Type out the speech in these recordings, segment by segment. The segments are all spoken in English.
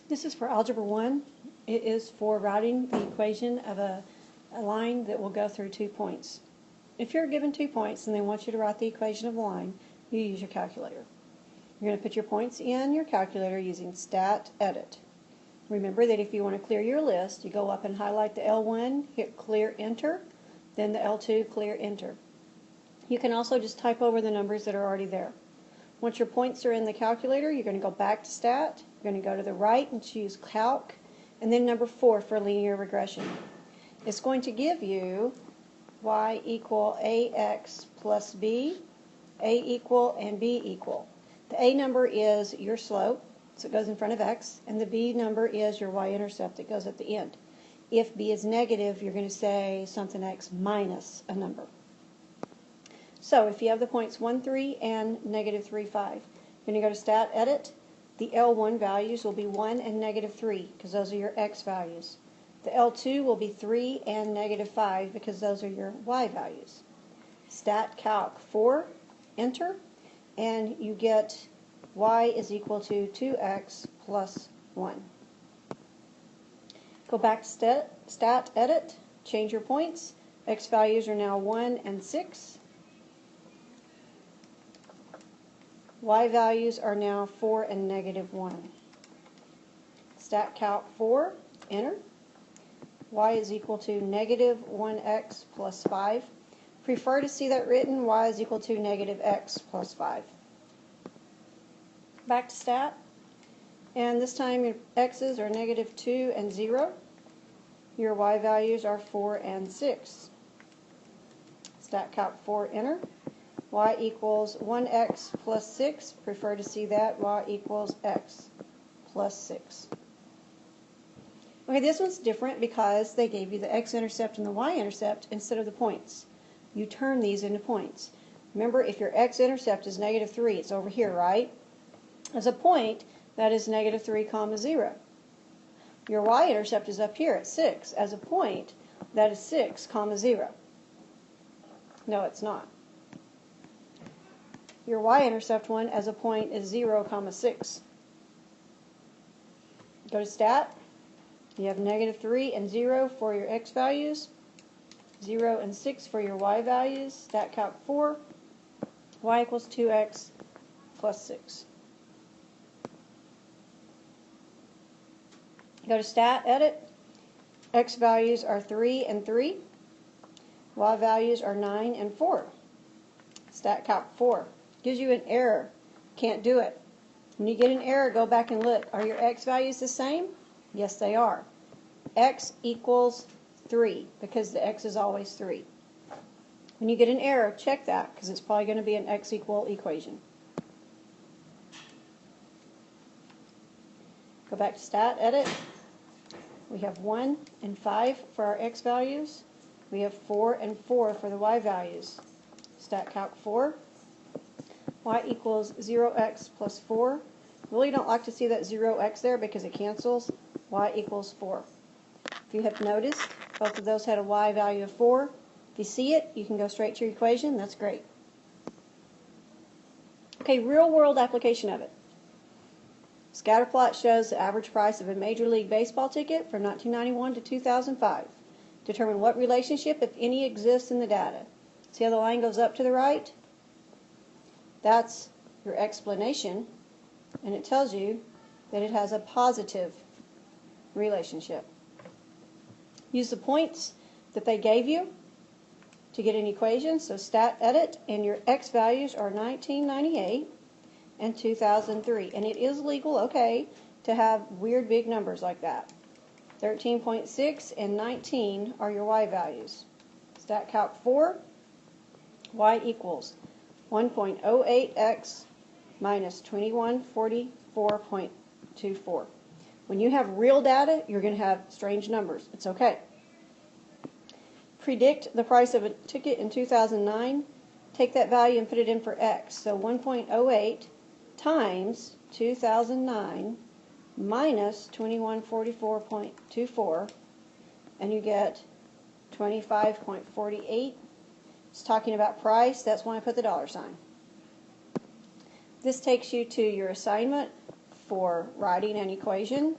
This is for Algebra 1. It is for writing the equation of a line that will go through 2 points. If you're given 2 points and they want you to write the equation of the line, you use your calculator. You're going to put your points in your calculator using Stat Edit. Remember that if you want to clear your list, you go up and highlight the L1, hit Clear Enter, then the L2, Clear Enter. You can also just type over the numbers that are already there. Once your points are in the calculator, you're going to go back to Stat. You're going to go to the right and choose Calc, and then number 4 for linear regression. It's going to give you y equal ax plus b, a equal and b equal. The a number is your slope, so it goes in front of x, and the b number is your y-intercept that goes at the end. If b is negative, you're going to say something x minus a number. So if you have the points 1, 3 and negative 3, 5, you're going to go to Stat Edit. The L1 values will be 1 and negative 3 because those are your x values. The L2 will be 3 and negative 5 because those are your y values. Stat Calc 4, enter, and you get y is equal to 2x plus 1. Go back to Stat Edit, change your points. X values are now 1 and 6. Y values are now 4 and negative 1. Stat Calc 4, enter. Y is equal to negative 1x plus 5. Prefer to see that written, y is equal to negative x plus 5. Back to Stat, and this time your x's are negative 2 and 0. Your y values are 4 and 6. Stat Calc 4, enter. Y equals 1x plus 6. Prefer to see that. Y equals x plus 6. Okay, this one's different because they gave you the x-intercept and the y-intercept instead of the points. You turn these into points. Remember, if your x-intercept is negative 3, it's over here, right? As a point, that is negative 3 comma 0. Your y-intercept is up here at 6. As a point, that is 6 comma 0. No, it's not. Your y-intercept one as a point is 0 comma 6. Go to Stat. You have negative 3 and 0 for your x values, 0 and 6 for your y values. Stat Calc 4, y equals 2x plus 6. Go to Stat Edit. X values are 3 and 3. Y values are 9 and 4. Stat Calc 4. Gives you an error. Can't do it. When you get an error, go back and look. Are your x values the same? Yes, they are. X equals 3 because the x is always 3. When you get an error, check that because it's probably going to be an x equal equation. Go back to Stat Edit. We have 1 and 5 for our x values. We have 4 and 4 for the y values. Stat Calc 4. Y equals 0x plus 4. Really don't like to see that 0x there because it cancels. Y equals 4. If you have noticed, both of those had a y value of 4. If you see it, you can go straight to your equation. That's great. Okay, real world application of it. Scatterplot shows the average price of a Major League Baseball ticket from 1991 to 2005. Determine what relationship, if any, exists in the data. See how the line goes up to the right? That's your explanation, and it tells you that it has a positive relationship. Use the points that they gave you to get an equation. So Stat Edit, and your x values are 1998 and 2003. And it is legal, okay, to have weird big numbers like that. 13.6 and 19 are your y values. Stat Calc 4, y equals 1.08x minus 2144.24. When you have real data, you're going to have strange numbers. It's okay. Predict the price of a ticket in 2009. Take that value and put it in for x. So 1.08 times 2009 minus 2144.24, and you get 25.48. It's talking about price. That's why I put the dollar sign. This takes you to your assignment for writing an equation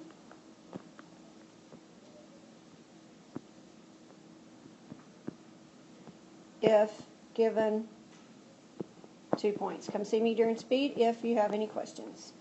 if given 2 points. Come see me during speed if you have any questions.